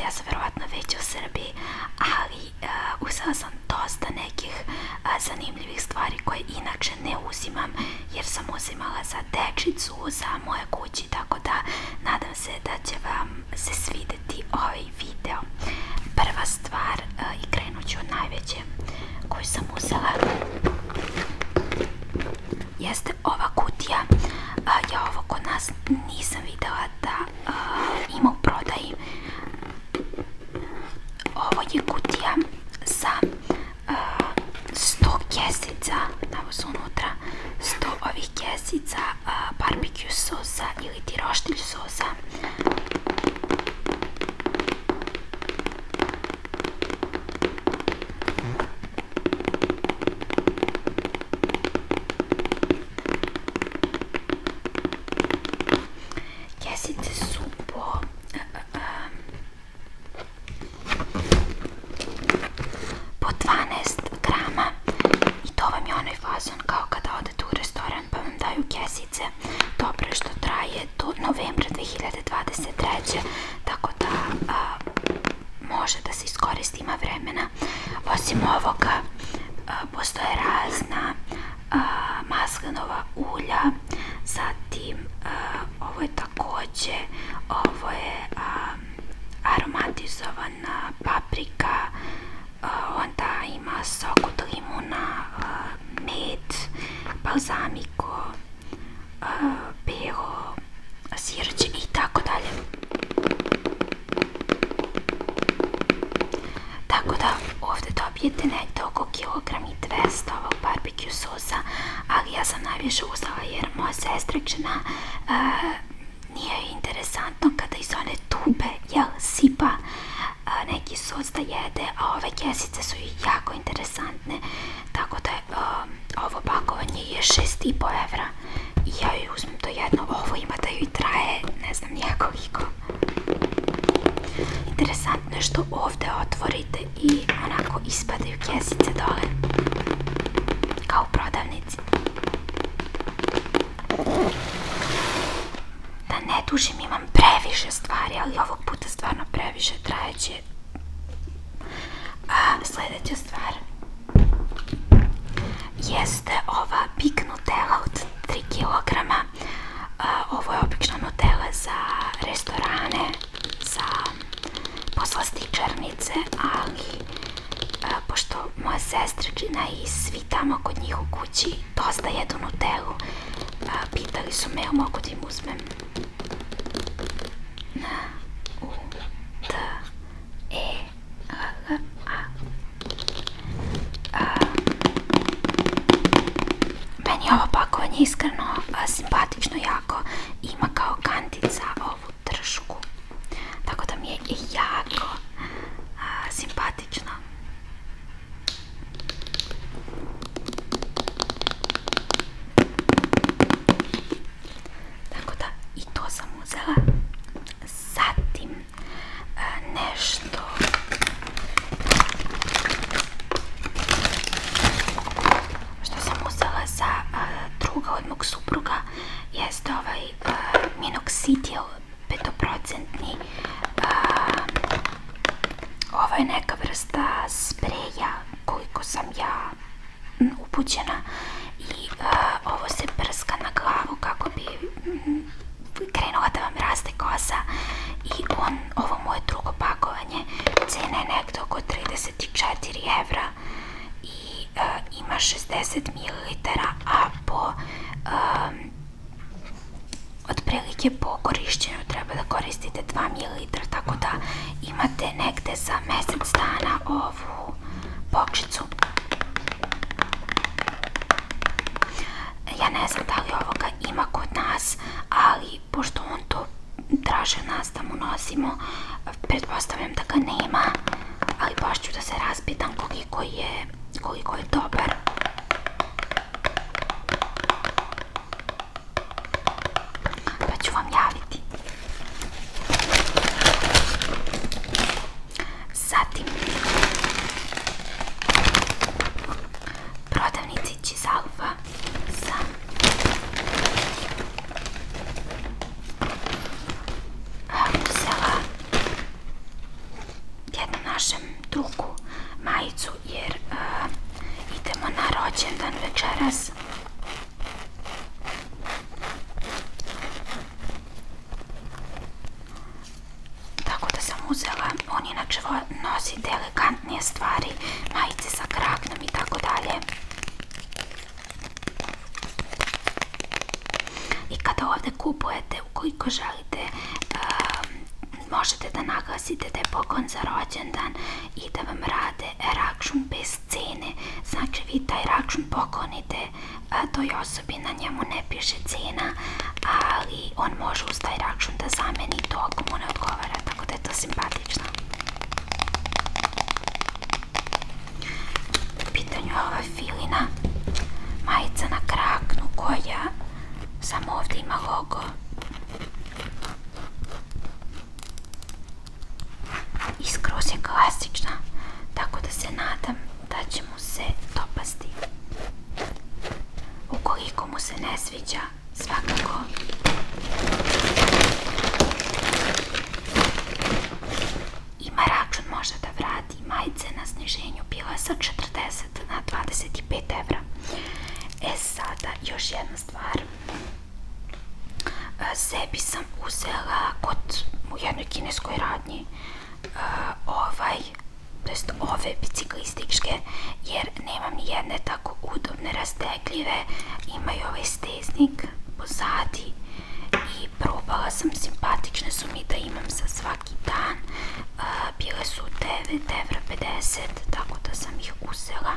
ja sam verovatno već u Srbiji, ali uzela sam dosta nekih zanimljivih stvari koje inače ne uzimam, jer sam uzimala za dečicu, za moje kući, tako da nadam se da će vam se svideti ovaj video. Prva stvar, i krenut ću od najveće koju sam uzela, jeste ova kutija. Ja ovo kod nas nisam videla da ima u prodaji. Ovo je kutija sa 100 kesica, evo su unutra 100 ovih kesica barbecue sosa ili ti roštilj sosa. Kesice su po 12 grama i to vam je onaj fazon kao kada odete u restoran pa vam daju kesice. Dobro je što traje do novembra 2023. Tako da može da se iskoristi, ima vremena. Osim ovoga postoje razna maslinova ulja, zatim ovo je takođe, ovo je aromatizovana paprika, onda ima sok od limuna, med, balzamiko, belo, sirće i tako dalje. Tako da ovde dobijete negde oko kilogram i 200 ovog barbecue sosa, ali ja sam najviše uzela jer moja sestrečna nije interesantno kada iz one tube sipa neki sos da jede, a ove kesice su jako interesantne, tako da ovo pakovanje je 6,5 evra i ja joj uzmem to jedno. Ovo ima da joj traje ne znam nijekoliko. Interesantno je što ovde otvorite i onako ispadaju kesice dole, kao u prodavnici. Da ne dužim, imam previše stvari, ali ovog puta stvarno previše, trajeće. Sledeća stvar jeste ova Big Nutella od 3 kg. Ovo je obična Nutella za restorane, za poslastičarnice, ali pošto moja sestrečina i svi tamo kod njih u kući dosta jedu Nutellu, pitali su me, mogu da im uzmem Meni je ovo pakovanje iskreno simpatično jako, ima kao kantica ovu tršku, tako da mi je jako simpatično. Tako da i to sam uzela. Zatim nešto što sam uzela za druga od mog supruga jeste ovaj minoxidil 5%. Ovo je neka vrsta spreja koliko sam ja upućena i ovo se prska na glavu kako bi krenula da vam raste kosa i ovo moje drugo pakovanje cena je nekde oko 34 evra i ima 60 ml, a po otprilike po korišćenju treba da koristite 2 ml, tako da imate negde za mesec dana ovu bočicu. Ja ne znam da li ovoga ima kod nas, ali pošto on to traže nas da mu nosimo, pretpostavljam da ga nema, ali baš ću da se raspitam koliko je dobar. Pa ću vam javiti. Zatim prodavnici Cizalva sam uzela nošem drugu majicu jer idemo na rođendan večeras. Tako da sam uzela, on inače nosite elegantnije stvari, majice sa kragnom i tako dalje. I kada ovde kupujete, ukoliko želite, možete da naglasite da je poklon za rođendan i da vam rade račun bez cene. Znači vi taj račun poklonite toj osobi, na njemu ne piše cena, ali on može uz taj račun da zameni to ako mu ne odgovara, tako da je to simpatično. U pitanju je ova filina majica na kraknu koja samo ovde ima logo. Skroz je klasična, tako da se nadam da će mu se dopasti. Ukoliko mu se ne sviđa, svakako ima račun, može da vrati. Majice na sniženju bila sa 40 na 25 evra. Sada još jedna stvar. Sebi sam uzela u jednoj kineskoj radnji ove biciklističke, jer nemam ni jedne tako udobne, rastegljive, imaju ovaj steznik pozadi i probala sam, simpatične su mi da imam za svaki dan, bile su 9,50 evra, tako da sam ih uzela.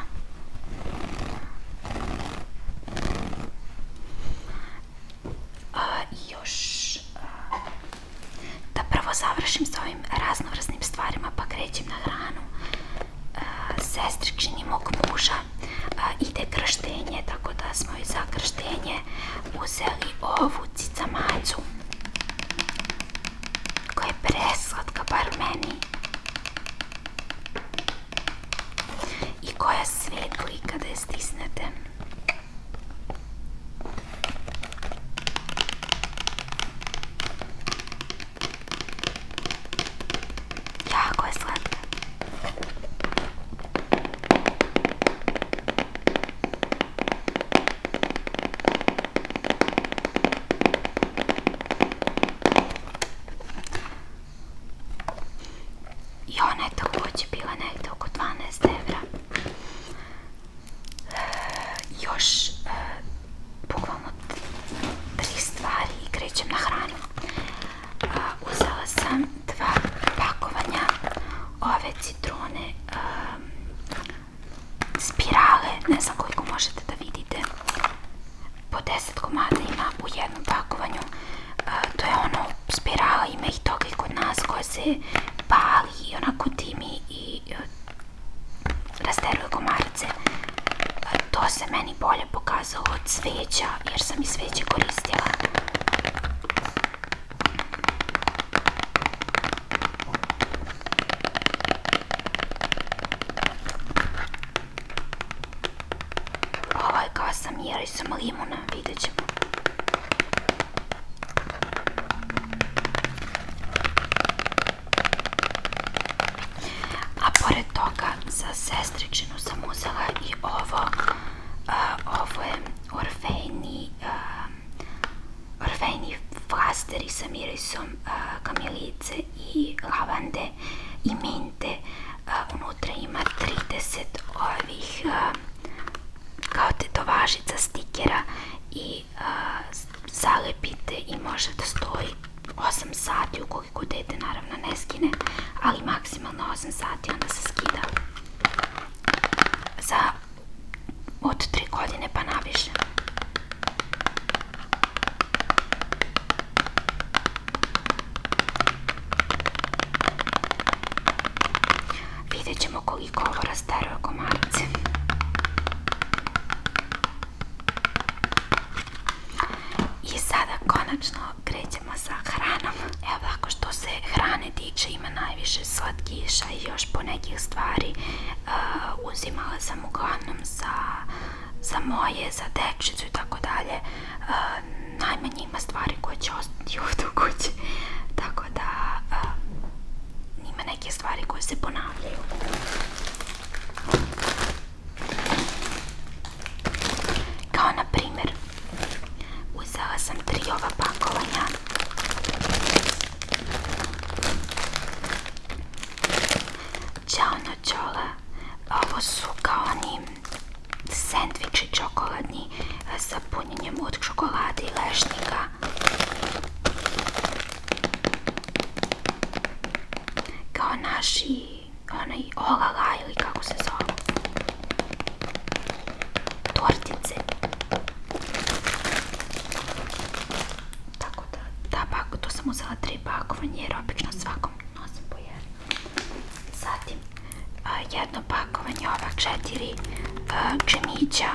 Još da prvo završim s ovim raznovrsnim stvarima pa krećem na hranu. Sestričini mog muža ide krštenje, tako da smo i za krštenje uzeli ovu cicamacu koja je preslatka, bar meni, i koja svetli kada je stisnete. Jako je slatka. I ona je takođe bila negde oko 12 evra. Još bukvalno 3 stvari i krećem na hranu. Uzela sam 2 pakovanja ove citrone spirale, ne znam koliko možete da vidite, po 10 komada ima u jednom pakovanju. To je ono, spirala, ima ih toga i kod nas, koja se pali i onako dimi i rasteruje komarce. To se meni bolje pokazalo od sveća, jer sam i sveće koristila. Ovo je kao sa mirisom limuna, vidjet ćemo. A pored toga za sestričinu sam uzela i ovo. Ovo je Orfejni flasteri sa mirisom kamilice i lavande i minte. Unutra ima 30 ovih kao tetovažica, stikera i zalepite i može da stoji 8 sati ukoliko dete naravno ne skine, ali maksimalno 8 sati, onda se skida za od 3 godine pa naviše. Vidjet ćemo koliko ovo rasteruje komarce. I sada konačno krećemo sa hranom. Evo tako, što se hrane tiče, ima najviše slatkiša i još ponekih stvari. Uzimala sam uglavnom za moje, za dečicu i tako dalje. Najmanje ima stvari koje će ostati ovdje u kući. Tako da ima neke stvari koje se ponavljaju. Kao na primjer, uzela sam 3 ova pakovanja Ćao Noćola. Ovo su kao oni sendviči čokoladni sa punjenjem od čokolade i lešnika. Kao naši onaj olala ili kako se zove tortice. Tako da, to sam uzela 3 pakovanje jer obično svakom nosim po jedno. Zatim jedno pakovanje ova 4 džemića.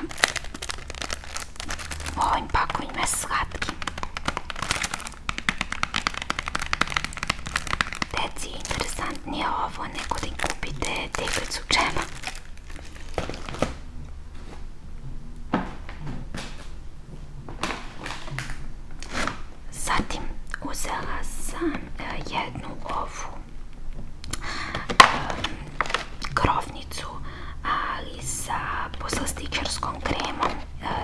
U ovim pakovanjima je slatki. Deci je interesantnije ovo nego da im kupite teglicu džema. Zatim uzela sam jednu ovu krovnicu, ali sa poslastičarskom kremom,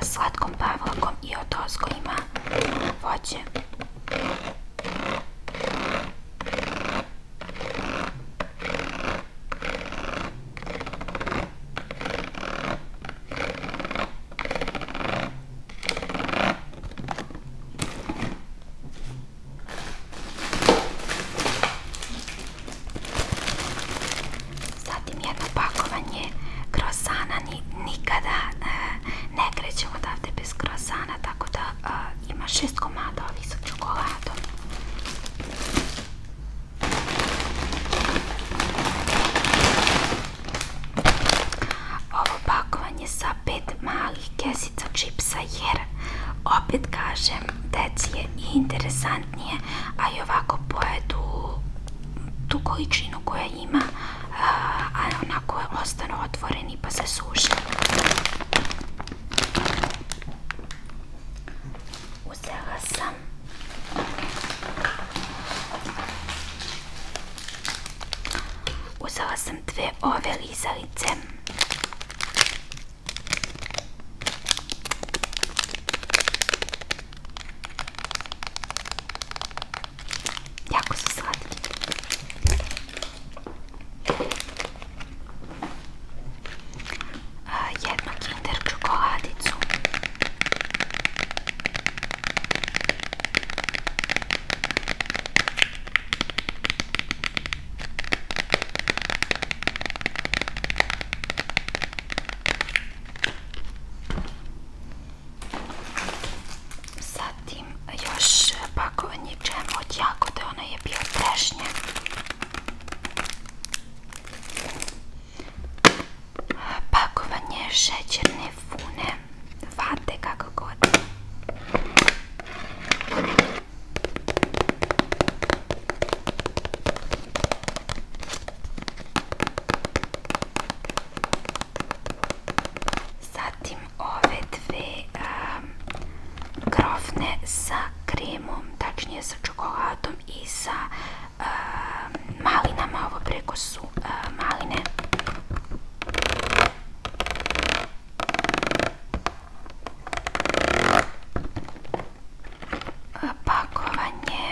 slatkom pavlakom i odozgo ima voće. Jedno pakovanje krosana, nikada ne krećemo odavde bez krosana, tako da ima 6 komada ovih sa čokoladom. Ovo pakovanje sa 5 malih kesica čipsa, jer opet kažem, deci je interesantnije, a i ovako pojedu tu količinu koja ima, a onako ostanu otvoreni pa se suše. Uzela sam 2 ove lizalice. Jako su slatki. Jednu Kinder čokoladicu. Zatim još pakovanje džema od jagode, ono je bio trešnje. Pakovanje šećerne fune, vate, kako god. Zatim ove 2 krofne sa kremom, tačnije sa čokoladom i sa malinama, ovo preko su maline. Pakovanje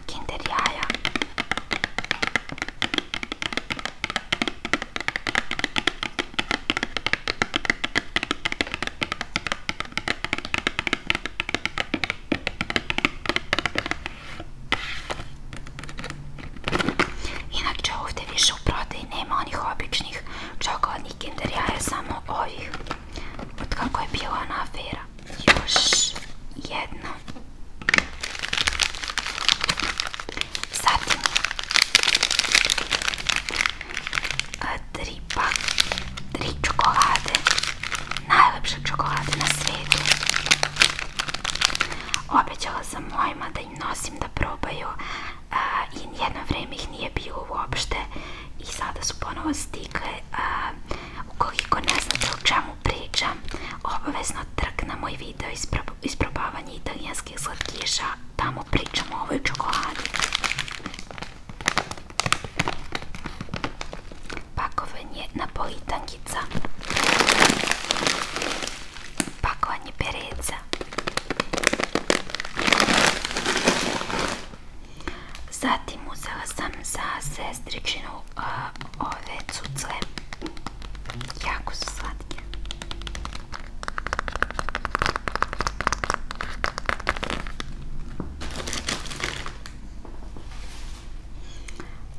Kinder jaja. Inače ovdje više u prodaji nema onih običnih čokoladnih Kinder jaja, samo ovih od kako je bila ona afera. Još jedno. Zatim 3 čokolade, najlepše čokolade na svijetu. Obećala sam mojima da im nosim da probaju i jedno vreme ih nije bilo uopšte i sada su ponovo stigle. Ukoliko ne znate o čemu pričam, obavezno trk na moj video isprobavanje italijanskih slatkiša, tamo pričamo Zatim uzela sam za sestričinu ove cucle, jako su slatke.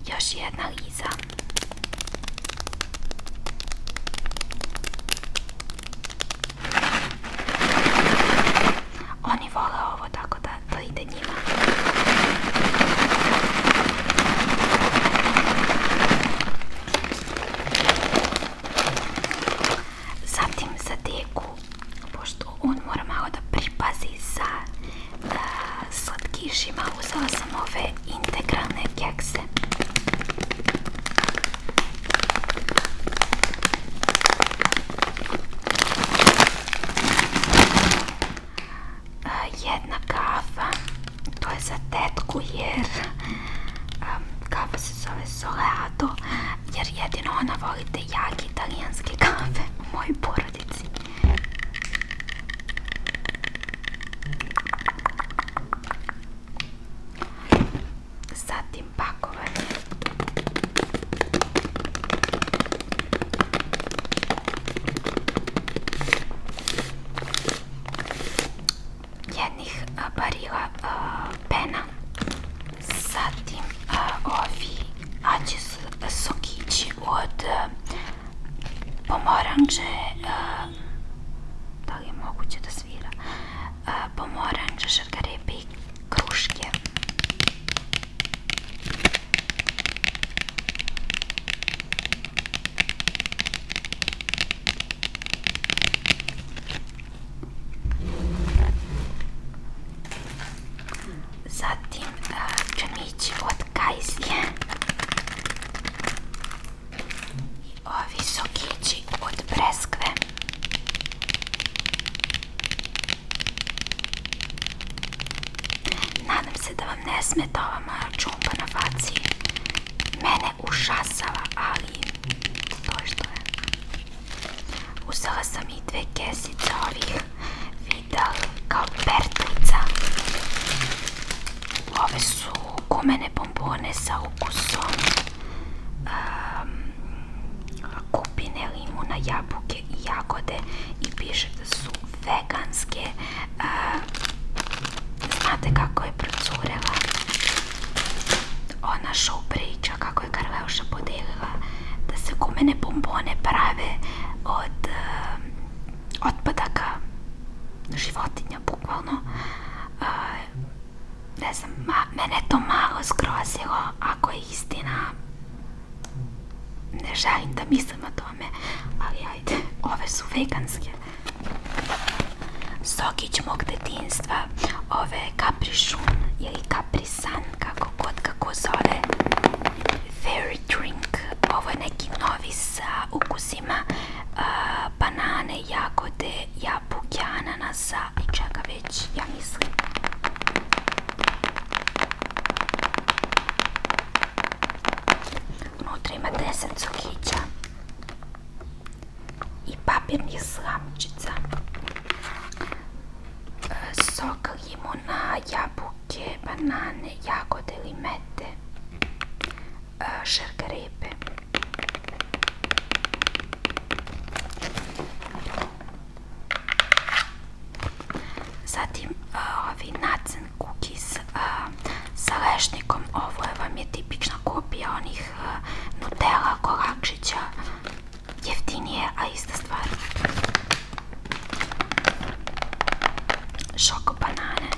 Još jedna Liza. Oni vole ovo, tako da ide njima. Zatim za Deku, pošto on mora malo da pripazi sa slatkišima, uzela sam ove integralne kekse. Jedna kafa, to je za tetku jer kafa se zove Soleado, jer jedino ona voli te jake italijanske kafe u mojoj porodici. Zatim pakovanje. Jednih barila pena. Zatim ovi ađes sokići od pomoranđe, da li je moguće da svira, pomoranđe, šargarepe i kruške. Zatim džemići od kajsije i ovi sokići od breskve. Nadam se da vam ne smeta ova moja čumpa na faci. Mene užasava, ali to je što je. Uzela sam i 2 kesice ovih Vidal kao pertlica. Ove su gumene bombone sa ukusom kupine, limuna, jabuke i jagode i piše da su veganske. Znate kako je procurela ona show priča, kako je Karleuša podelila da se gumene bombone prave od otpadaka životinja, bukvalno. Ne znam, mene to malo zgrozilo, ako je istina, ne želim da mislim o tome, ali ajde, ove su veganske. Sokić mog detinjstva, ove Caprišun ili Caprisan, kako zove, Fairy Drink, ovo je neki novi sa ukusima banane, jagode, jabuke, ananasa i čega već, ja mislim. Unutra ima 10 sokića i papirnih slamčica. Sok limuna, jabuke, banane, jagode, limete, šargarepe. Zatim ovi Natzen cookies sa lešnikom. Ovo vam je tipična kopija onih Nutella kolačića, jeftinije, a ista stvar. Šoko banane.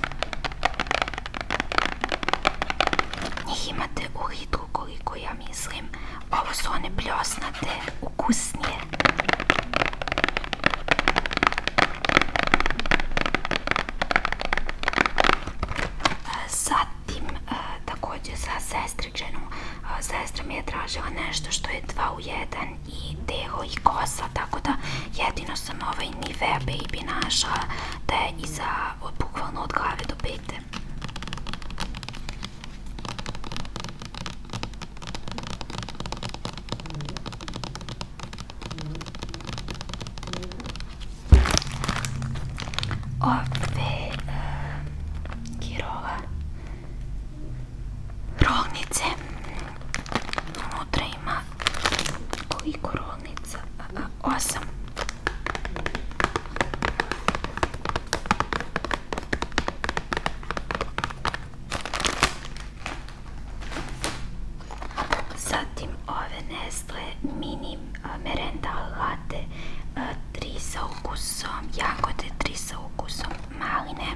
Njih imate u litru koliko ja mislim. Ovo su one bljosnate, ukusnije. Zatim, također za sestričenu, sestra mi je tražila nešto što je 2 u 1 i delo i kosa, tako da jedino sam ovaj Nivea Baby našla da je bukvalno od glave do pete. Ove Kirola rolnice. Unutra ima koliko rolnica? 8. Zatim ove Nestle mini merenda latte, 3 sa ukusom jagode, 3 sa ukusom maline.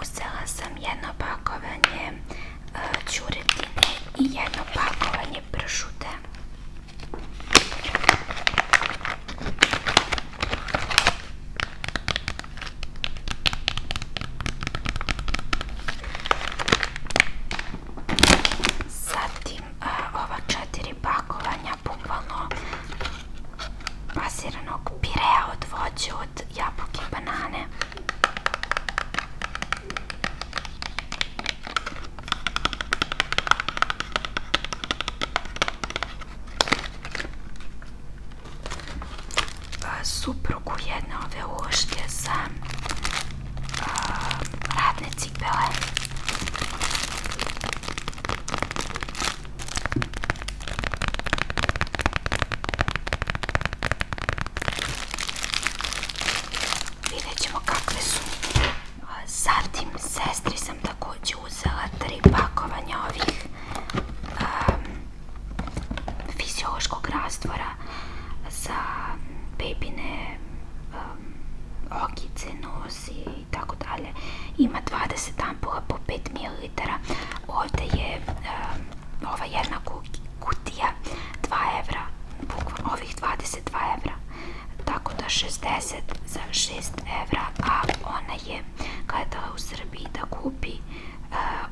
Uzela sam jedno pakovanje ćuretine i jedno pakovanje pršute. Zatim ova 4 pakovanja bukvalno pasiranog pirea od voća, od jabuke i banane. Suprugu jedne ove uloške za radne cipele. Vidjet ćemo kakve su. Zatim sestri sam takođe uzela 3 pakovanja ovih fiziološkog rastvora za bebine okice, nos i tako dalje. Ima 20 ampula po 5 ml. Ovde je ova jedna kutija 2 evra, bukvalno ovih 22 evra, tako da 60 za 6 evra, a ona je gledala u Srbiji da kupi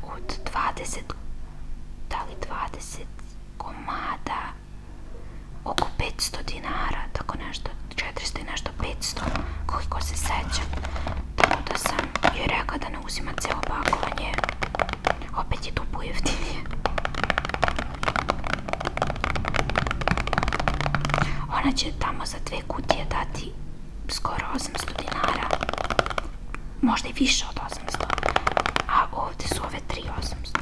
od 20, da li 20 komada, oko 500 dinara, tako nešto, 400 i nešto, 500, koliko se sećam. Tako da sam joj rekla da ne uzima celo pakovanje, opet je duplo jeftinije. Ona će tamo za 2 kutije dati skoro 800 dinara, možda i više od 800, a ovde su ove 3.800.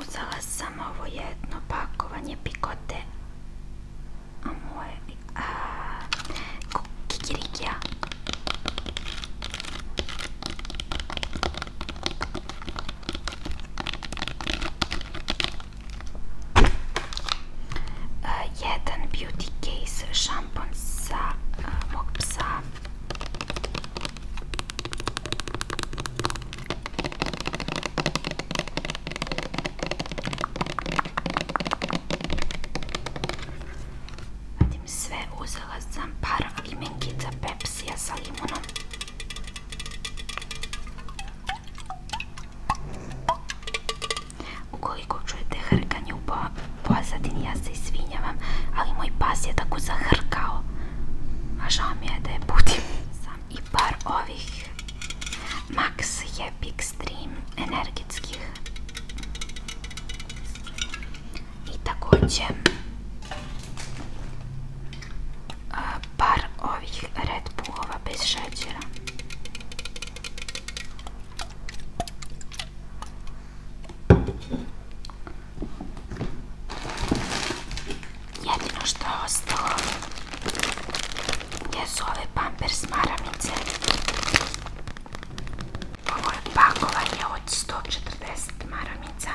Uzela sam ovo jedno pakovanje pikote kikirikija. Jedan beauty case šampon za mog psa. Sve uzela sam par limenkica Pepsija sa limunom. Ukoliko čujete hrkanje u pozadini, ja se izvinjavam, ali moj pas je tako zahrkao, a žao mi je da je budim. Sam i par ovih Max Happy Extreme energetskih i takođe par ovih Red Bullova bez šećera. Jedino što je ostalo jesu ove Pampers maramice. Ovo je pakovanje od 140 maramica.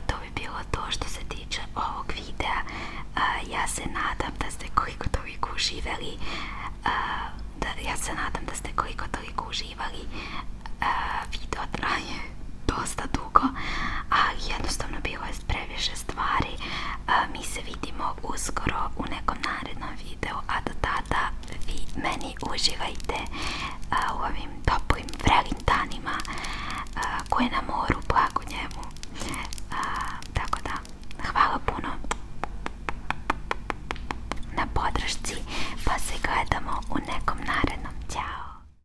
To bi bilo to što se tiče ovog videa. Ja se nadam da ste koliko toliko uživali. Video traje dosta dugo, a jednostavno bilo je previše stvari. Mi se vidimo uskoro u nekom narednom videu, a do tada vi meni uživajte u ovim toplim, vrelim danima koje na moru